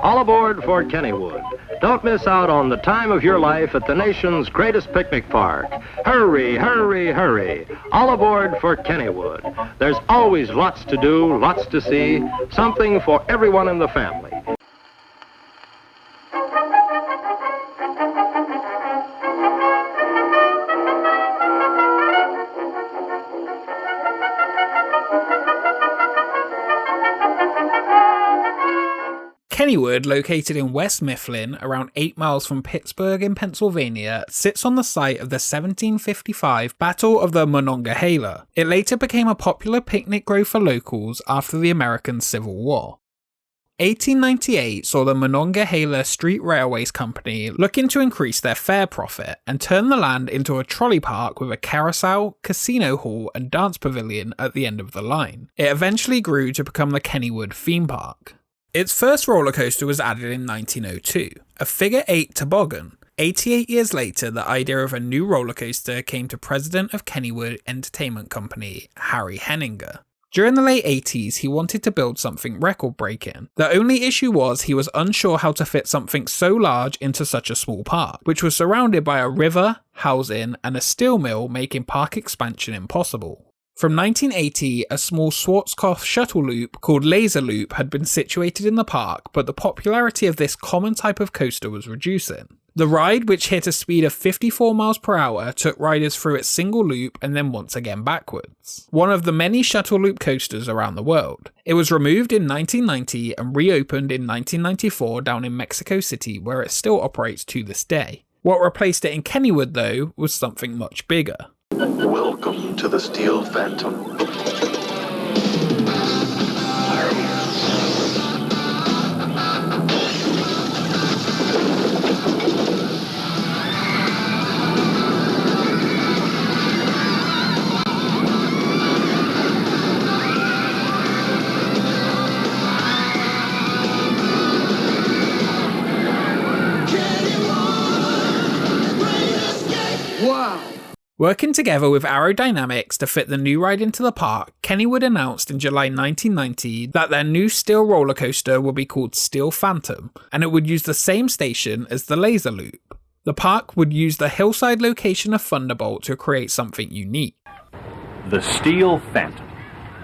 All aboard for Kennywood. Don't miss out on the time of your life at the nation's greatest picnic park. Hurry, hurry, hurry. All aboard for Kennywood. There's always lots to do, lots to see, something for everyone in the family. Kennywood, located in West Mifflin, around 8 miles from Pittsburgh in Pennsylvania, sits on the site of the 1755 Battle of the Monongahela. It later became a popular picnic grove for locals after the American Civil War. 1898 saw the Monongahela Street Railways Company looking to increase their fare profit and turn the land into a trolley park with a carousel, casino hall and dance pavilion at the end of the line. It eventually grew to become the Kennywood theme park. Its first roller coaster was added in 1902, a figure-8 toboggan. 88 years later, the idea of a new roller coaster came to president of Kennywood Entertainment Company, Harry Henninger. During the late 80s, he wanted to build something record-breaking. The only issue was he was unsure how to fit something so large into such a small park, which was surrounded by a river, housing, and a steel mill, making park expansion impossible. From 1980, a small Schwarzkopf shuttle loop called Laser Loop had been situated in the park, but the popularity of this common type of coaster was reducing. The ride, which hit a speed of 54 miles per hour, took riders through its single loop and then once again backwards. One of the many shuttle loop coasters around the world. It was removed in 1990 and reopened in 1994 down in Mexico City, where it still operates to this day. What replaced it in Kennywood, though, was something much bigger. Welcome to the Steel Phantom. Wow! Working together with Aerodynamics to fit the new ride into the park, Kennywood announced in July 1990 that their new steel roller coaster would be called Steel Phantom, and it would use the same station as the Laser Loop. The park would use the hillside location of Thunderbolt to create something unique. The Steel Phantom.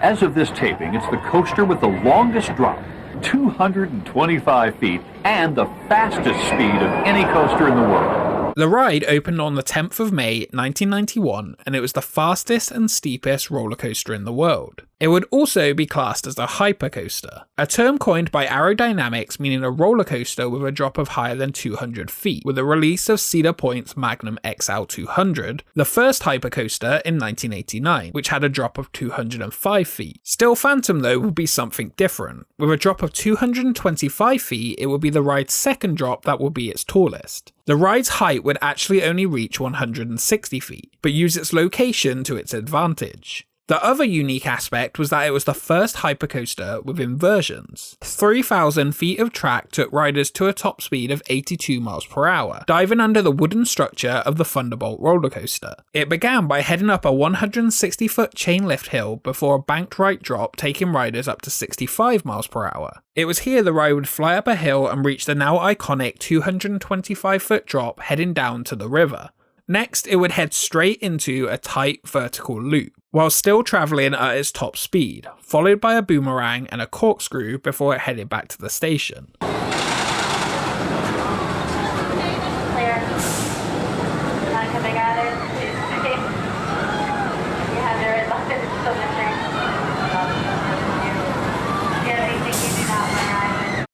As of this taping, it's the coaster with the longest drop, 225 feet, and the fastest speed of any coaster in the world. The ride opened on the 10th of May 1991, and it was the fastest and steepest roller coaster in the world. It would also be classed as a hypercoaster, a term coined by Aerodynamics meaning a roller coaster with a drop of higher than 200 feet, with the release of Cedar Point's Magnum XL 200, the first hypercoaster in 1989, which had a drop of 205 feet. Steel Phantom, though, would be something different. With a drop of 225 feet, it would be the ride's second drop that would be its tallest. The ride's height would actually only reach 160 feet, but use its location to its advantage. The other unique aspect was that it was the first hypercoaster with inversions. 3,000 feet of track took riders to a top speed of 82 miles per hour, diving under the wooden structure of the Thunderbolt roller coaster. It began by heading up a 160-foot chain lift hill before a banked right drop, taking riders up to 65 miles per hour. It was here the ride would fly up a hill and reach the now iconic 225-foot drop heading down to the river. Next, it would head straight into a tight vertical loop, while still travelling at its top speed, followed by a boomerang and a corkscrew before it headed back to the station.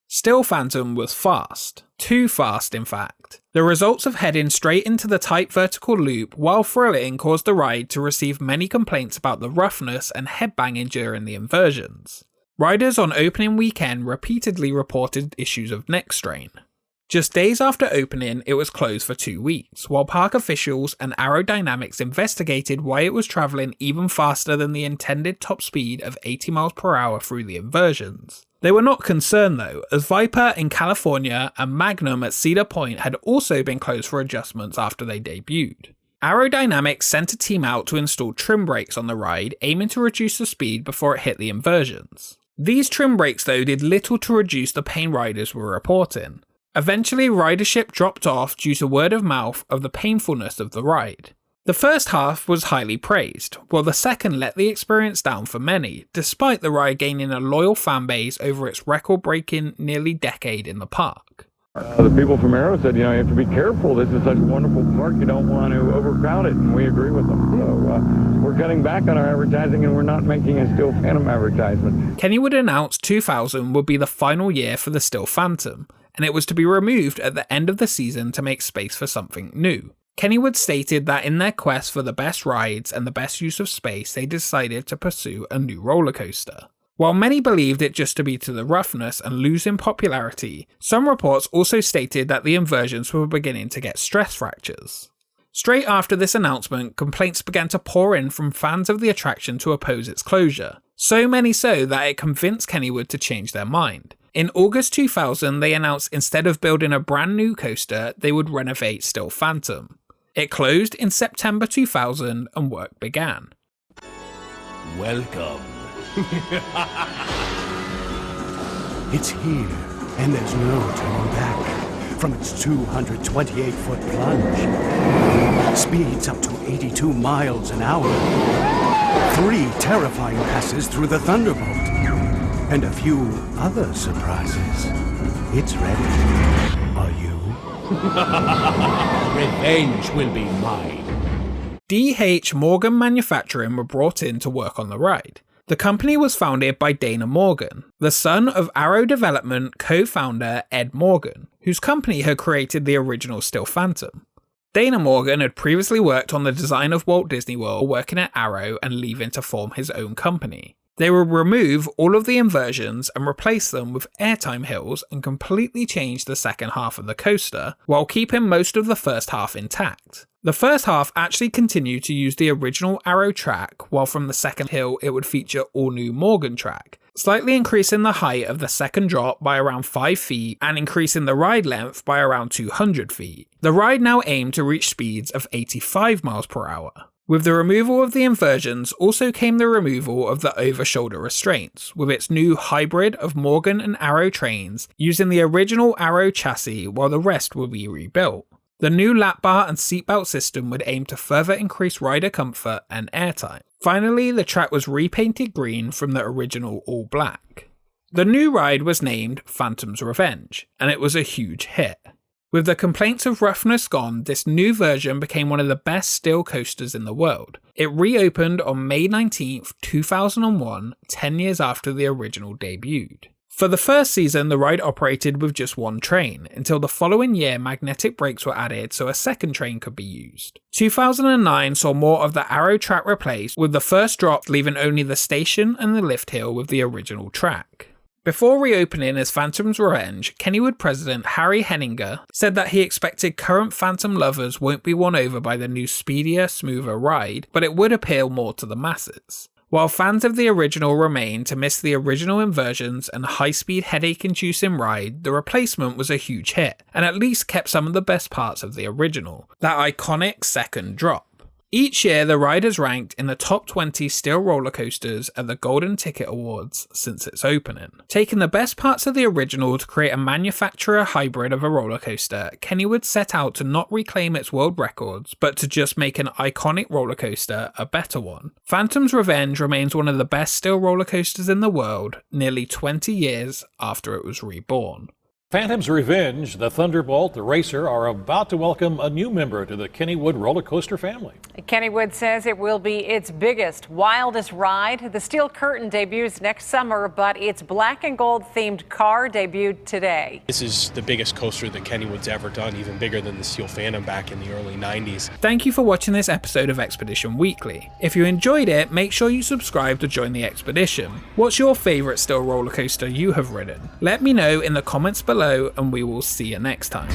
Steel Phantom was fast. Too fast, in fact. The results of heading straight into the tight vertical loop while thrilling caused the ride to receive many complaints about the roughness and headbanging during the inversions. Riders on opening weekend repeatedly reported issues of neck strain. Just days after opening, it was closed for 2 weeks, while park officials and Aerodynamics investigated why it was travelling even faster than the intended top speed of 80 miles per hour through the inversions. They were not concerned though, as Viper in California and Magnum at Cedar Point had also been closed for adjustments after they debuted. Aerodynamics sent a team out to install trim brakes on the ride, aiming to reduce the speed before it hit the inversions. These trim brakes though did little to reduce the pain riders were reporting. Eventually ridership dropped off due to word of mouth of the painfulness of the ride. The first half was highly praised, while the second let the experience down for many, despite the ride gaining a loyal fanbase over its record-breaking nearly decade in the park. The people from Arrow said, you have to be careful. This is such a wonderful park. You don't want to overcrowd it, and we agree with them. So we're cutting back on our advertising, and we're not making a Steel Phantom advertisement. Kennywood announced 2000 would be the final year for the Steel Phantom, and it was to be removed at the end of the season to make space for something new. Kennywood stated that in their quest for the best rides and the best use of space, they decided to pursue a new roller coaster. While many believed it just to be to the roughness and losing popularity, some reports also stated that the inversions were beginning to get stress fractures. Straight after this announcement, complaints began to pour in from fans of the attraction to oppose its closure, so many so that it convinced Kennywood to change their mind. In August 2000, they announced instead of building a brand new coaster, they would renovate Steel Phantom. It closed in September 2000 and work began. Welcome. It's here, and there's no turning back. From its 228-foot plunge, speeds up to 82 miles an hour, 3 terrifying passes through the Thunderbolt, and a few other surprises. It's ready. Are you? Revenge will be mine. D.H. Morgan Manufacturing were brought in to work on the ride. The company was founded by Dana Morgan, the son of Arrow Development co-founder Ed Morgan, whose company had created the original Steel Phantom. Dana Morgan had previously worked on the design of Walt Disney World, working at Arrow and leaving to form his own company. They would remove all of the inversions and replace them with airtime hills and completely change the second half of the coaster, while keeping most of the first half intact. The first half actually continued to use the original Arrow track, while from the second hill it would feature all new Morgan track, slightly increasing the height of the second drop by around 5 feet and increasing the ride length by around 200 feet. The ride now aimed to reach speeds of 85 miles per hour. With the removal of the inversions also came the removal of the over-shoulder restraints, with its new hybrid of Morgan and Arrow trains using the original Arrow chassis while the rest will be rebuilt. The new lap bar and seatbelt system would aim to further increase rider comfort and airtime. Finally, the track was repainted green from the original all black. The new ride was named Phantom's Revenge, and it was a huge hit. With the complaints of roughness gone, this new version became one of the best steel coasters in the world. It reopened on May 19, 2001, 10 years after the original debuted. For the first season, the ride operated with just one train, until the following year magnetic brakes were added so a second train could be used. 2009 saw more of the Arrow track replaced, with the first drop leaving only the station and the lift hill with the original track. Before reopening as Phantom's Revenge, Kennywood president Harry Henninger said that he expected current Phantom lovers won't be won over by the new speedier, smoother ride, but it would appeal more to the masses. While fans of the original remain to miss the original inversions and high-speed headache-inducing ride, the replacement was a huge hit, and at least kept some of the best parts of the original, that iconic second drop. Each year, the ride has ranked in the top 20 steel roller coasters at the Golden Ticket Awards since its opening. Taking the best parts of the original to create a manufacturer hybrid of a roller coaster, Kennywood set out to not reclaim its world records, but to just make an iconic roller coaster a better one. Phantom's Revenge remains one of the best steel roller coasters in the world, nearly 20 years after it was reborn. Phantom's Revenge, the Thunderbolt, the racer are about to welcome a new member to the Kennywood roller coaster family. Kennywood says it will be its biggest, wildest ride. The Steel Curtain debuts next summer, but its black and gold themed car debuted today. This is the biggest coaster that Kennywood's ever done, even bigger than the Steel Phantom back in the early 90s. Thank you for watching this episode of Expedition Weekly. If you enjoyed it, make sure you subscribe to join the expedition. What's your favourite steel roller coaster you have ridden? Let me know in the comments below, and we will see you next time.